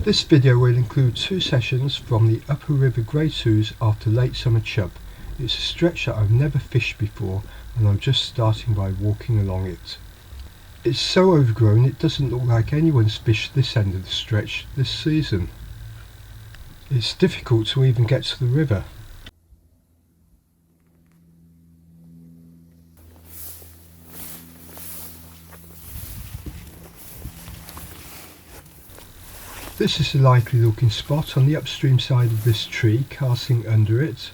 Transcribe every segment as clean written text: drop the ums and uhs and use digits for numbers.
This video will include 2 sessions from the Upper River Grey Ouse after late summer chub. It's a stretch that I've never fished before and I'm just starting by walking along it. It's so overgrown it doesn't look like anyone's fished this end of the stretch this season. It's difficult to even get to the river. This is a likely looking spot on the upstream side of this tree, casting under it.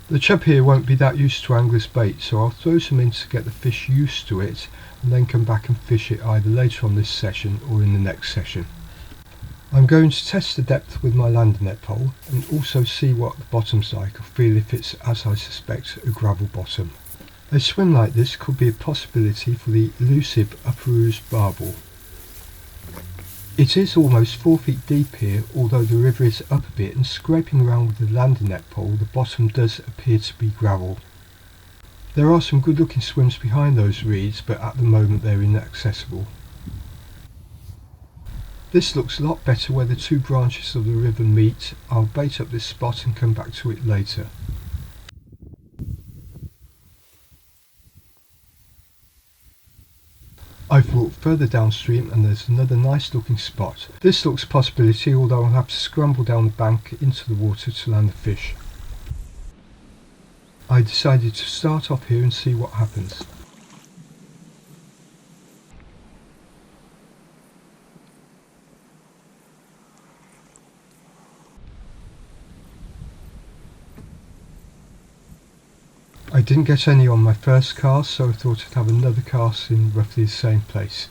The chub here won't be that used to angler's bait, so I'll throw some in to get the fish used to it and then come back and fish it either later on this session or in the next session. I'm going to test the depth with my landing net pole and also see what the bottom's like or feel if it's, as I suspect, a gravel bottom. A swim like this could be a possibility for the elusive Upper Ouse barbel. It is almost 4 feet deep here, although the river is up a bit, and scraping around with the landing net pole the bottom does appear to be gravel. There are some good looking swims behind those reeds, but at the moment they're inaccessible. This looks a lot better where the 2 branches of the river meet. I'll bait up this spot and come back to it later. I've walked further downstream and there's another nice looking spot. This looks a possibility, although I'll have to scramble down the bank into the water to land the fish. I decided to start off here and see what happens. I didn't get any on my first cast, so I thought I'd have another cast in roughly the same place.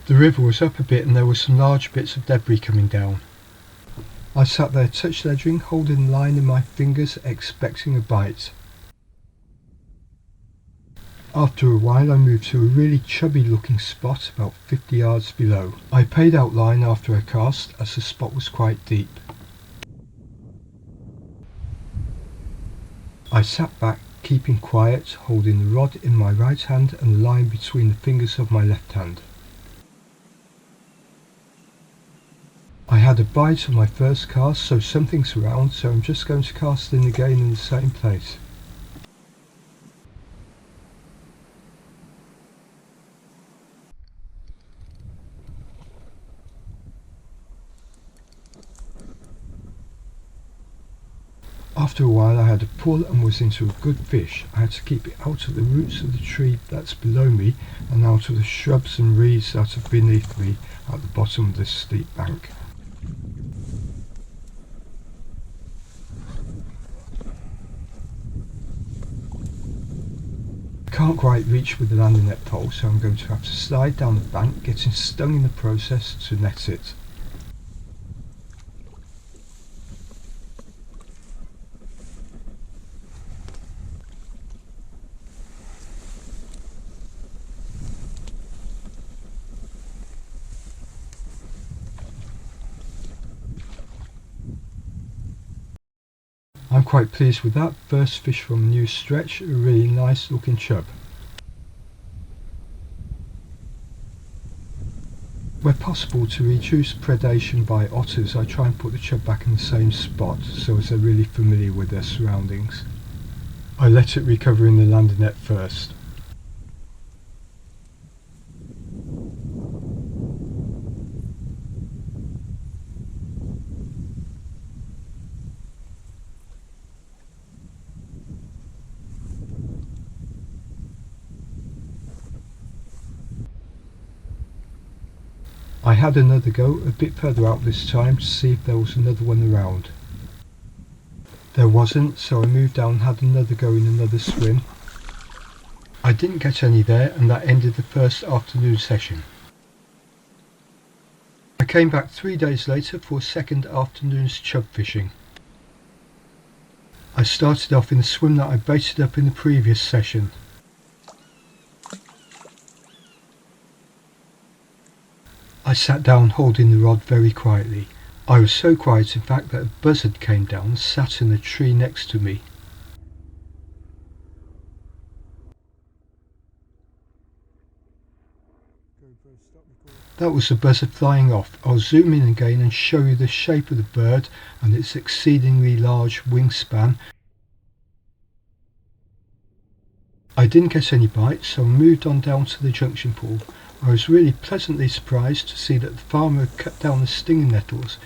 The river was up a bit and there were some large bits of debris coming down. I sat there touch ledgering, holding the line in my fingers, expecting a bite. After a while I moved to a really chubby looking spot about 50 yards below. I paid out line after I cast as the spot was quite deep. I sat back, keeping quiet, holding the rod in my right hand and the line between the fingers of my left hand. I had a bite on my first cast, so something's around, so I'm just going to cast in again in the same place. After a while I had a pull and was into a good fish. I had to keep it out of the roots of the tree that's below me and out of the shrubs and reeds that are beneath me at the bottom of this steep bank. I can't quite reach with the landing net pole, so I'm going to have to slide down the bank, getting stung in the process to net it. I'm quite pleased with that first fish from a new stretch, a really nice looking chub. Where possible to reduce predation by otters, I try and put the chub back in the same spot so as they're really familiar with their surroundings. I let it recover in the landing net first. I had another go a bit further out this time to see if there was another one around. There wasn't, so I moved down and had another go in another swim. I didn't get any there and that ended the first afternoon session. I came back 3 days later for a second afternoon's chub fishing. I started off in the swim that I baited up in the previous session. I sat down holding the rod very quietly. I was so quiet in fact that a buzzard came down and sat in the tree next to me. GoPro, stop recording. That was the buzzer flying off. I'll zoom in again and show you the shape of the bird and its exceedingly large wingspan. I didn't get any bites, so I moved on down to the junction pool. I was really pleasantly surprised to see that the farmer had cut down the stinging nettles.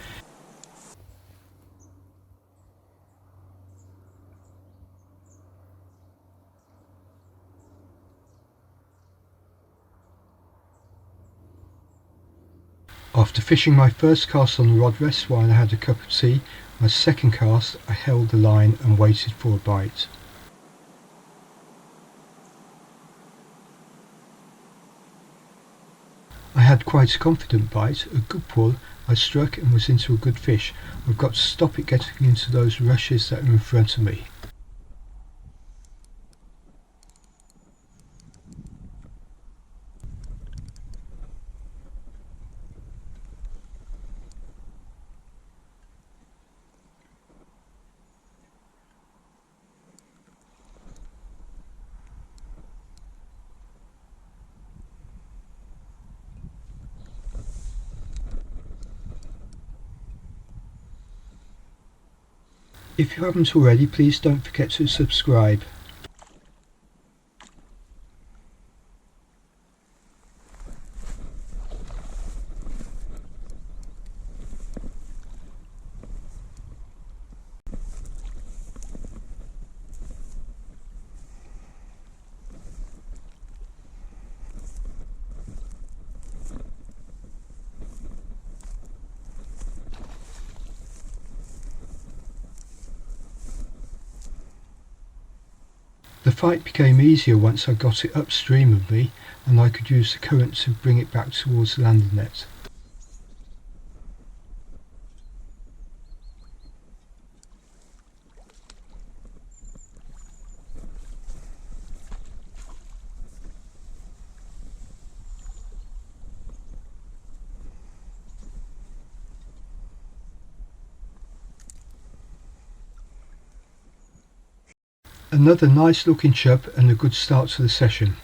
After fishing my first cast on the rod rest while I had a cup of tea, my second cast I held the line and waited for a bite. I had quite a confident bite, a good pull. I struck and was into a good fish. I've got to stop it getting into those rushes that are in front of me. If you haven't already, please don't forget to subscribe. The fight became easier once I got it upstream of me and I could use the current to bring it back towards the landing net. Another nice looking chub and a good start to the session.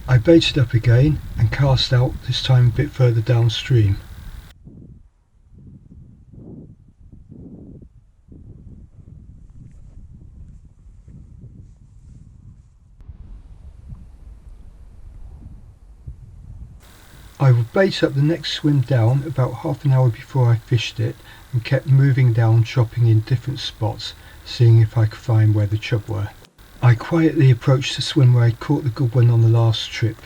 I baited up again and cast out, this time a bit further downstream. I would bait up the next swim down about half an hour before I fished it and kept moving down, chopping in different spots, seeing if I could find where the chub were. I quietly approached the swim where I caught the good one on the last trip.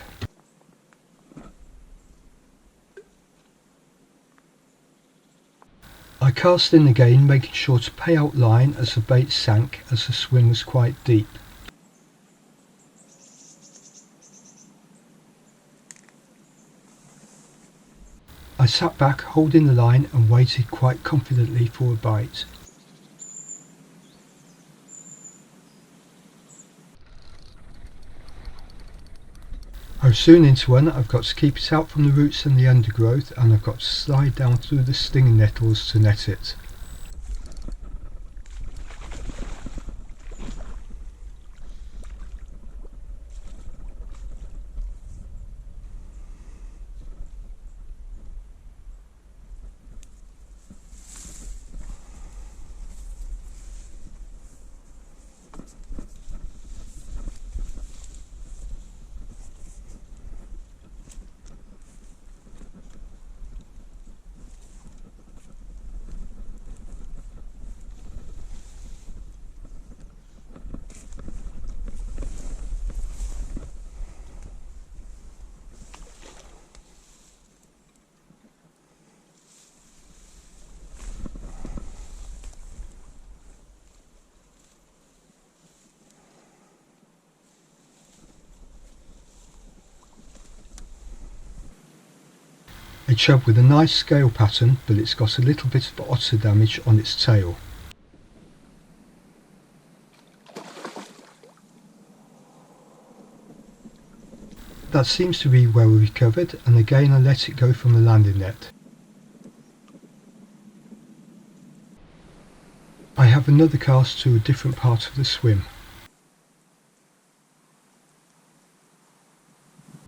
I cast in again, making sure to pay out line as the bait sank, as the swim was quite deep. I sat back holding the line and waited quite confidently for a bite. I was soon into one. I've got to keep it out from the roots and the undergrowth, and I've got to slide down through the stinging nettles to net it. A chub with a nice scale pattern, but it's got a little bit of otter damage on its tail. That seems to be well recovered, and again I let it go from the landing net. I have another cast to a different part of the swim.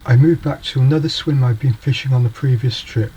I move back to another swim I've been fishing on the previous trip.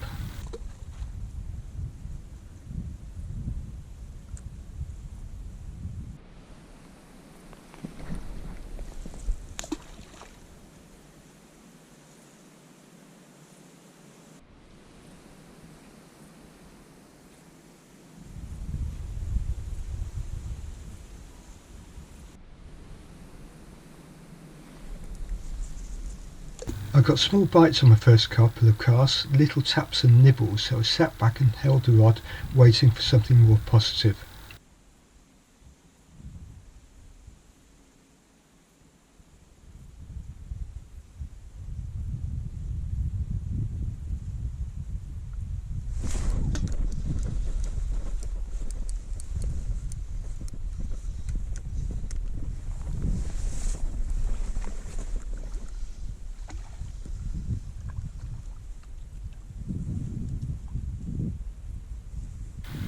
I got small bites on my first couple of casts, little taps and nibbles, so I sat back and held the rod, waiting for something more positive.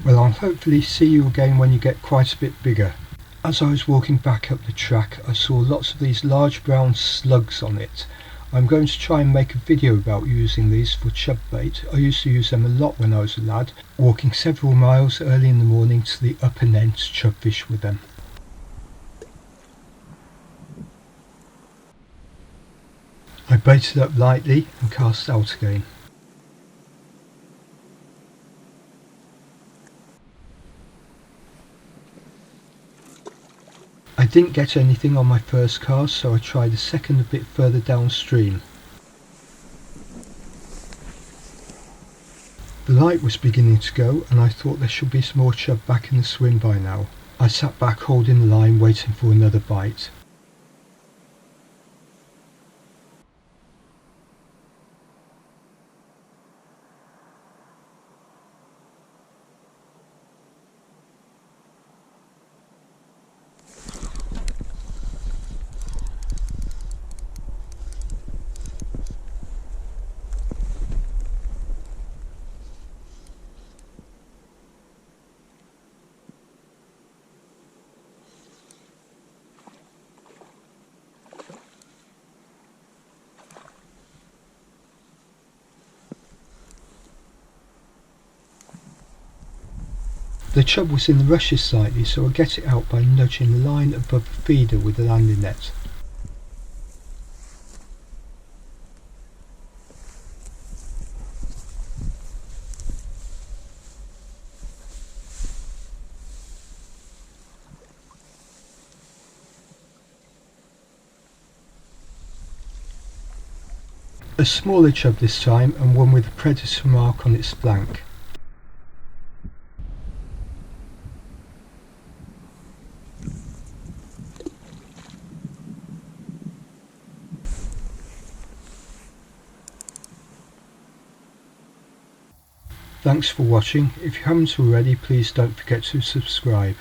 Well, I'll hopefully see you again when you get quite a bit bigger. As I was walking back up the track, I saw lots of these large brown slugs on it. I'm going to try and make a video about using these for chub bait. I used to use them a lot when I was a lad, walking several miles early in the morning to the upper Nen to chub fish with them. I baited up lightly and cast out again. I didn't get anything on my first cast, so I tried a second a bit further downstream. The light was beginning to go and I thought there should be some more chub back in the swim by now. I sat back holding the line waiting for another bite. The chub was in the rushes slightly, so I get it out by nudging the line above the feeder with the landing net. A smaller chub this time, and one with a predator mark on its flank. Thanks for watching. If you haven't already, please don't forget to subscribe.